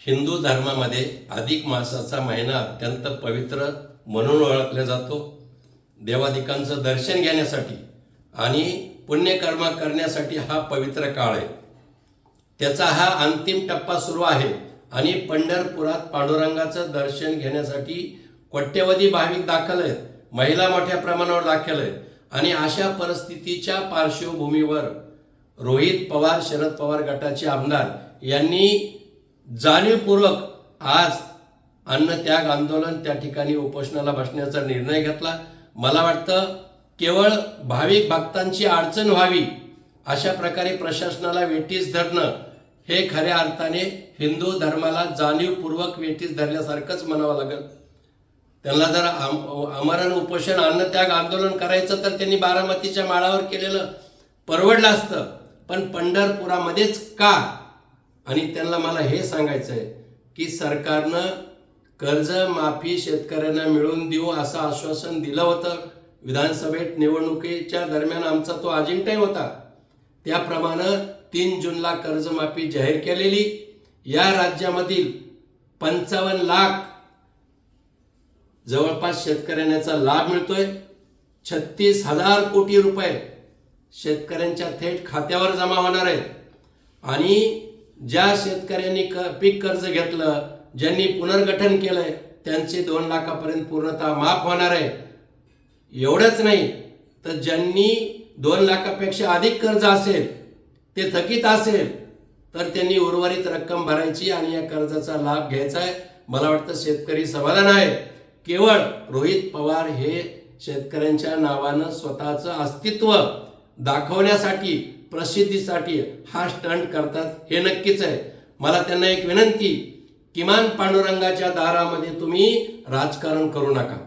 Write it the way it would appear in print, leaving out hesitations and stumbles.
हिंदू धर्मामध्ये अधिक मासाचा महिना अत्यंत पवित्र म्हणून ओळखला जातो। देवादिकांचं दर्शन घेण्यासाठी आणि पुण्यकर्म करण्यासाठी हा पवित्र काळ आहे। त्याचा हा अंतिम टप्पा सुरू आहे आणि पंढरपुरात पांडुरंगाचं दर्शन घेण्यासाठी कोट्यवधी भाविक दाखल आहेत, महिला मोठ्या प्रमाणावर दाखल आहेत। आणि अशा परिस्थितीच्या पार्श्वभूमीवर रोहित पवार शरद पवार गटाचे आमदार यांनी जाणीवपूर्वक आज अन्नत्याग आंदोलन त्या ठिकाणी उपोषणाला बसण्याचा निर्णय घेतला। मला वाटतं केवळ भाविक भक्तांची अडचण व्हावी अशा प्रकारे प्रशासनाला वेठीस धरणं हे खऱ्या अर्थाने हिंदू धर्माला जाणीवपूर्वक वेठीस धरल्यासारखंच म्हणावं लागेल। त्यांना जर आमरण उपोषण अन्नत्याग आंदोलन करायचं तर त्यांनी बारामतीच्या माळावर केलेलं परवडलं असतं, पण पंढरपुरामध्येच का? आणि त्यांना मला हे सांगायचं आहे की सरकारनं कर्ज माफी शेतकऱ्यांना मिळवून देऊ असं आश्वासन दिलं होतं। विधानसभेत निवडणुकीच्या दरम्यान आमचा तो अजेंडा होता, त्याप्रमाणे 3 जूनला कर्जमाफी जाहीर केलेली। या राज्यामधील 55 लाख जवळपास शेतकऱ्यांचा लाभ मिळतोय। 36,000 कोटी रुपये शेतकऱ्यांच्या थेट खात्यावर जमा होणार आहेत आणि ज्या शेतकऱ्यांनी पीक कर्ज घेतलं, ज्यांनी पुनर्गठन केलंय त्यांचे 2 लाखापर्यंत पूर्णतः माफ होणार आहे। एवढंच नाही तर ज्यांनी 2 लाखापेक्षा अधिक कर्ज असेल, ते थकीत असेल, तर त्यांनी उर्वरित रक्कम भरायची आणि या कर्जाचा लाभ घ्यायचा आहे। मला वाटतं शेतकरी समाधान आहे। केवळ रोहित पवार हे शेतकऱ्यांच्या नावानं स्वतःचं अस्तित्व दाखवण्यासाठी, प्रसिद्धीसाठी हा स्टंट करतात हे नक्कीच आहे। मला त्यांना एक विनंती, किमान पांडुरंगाच्या दारामध्ये तुम्ही राजकारण करू नका।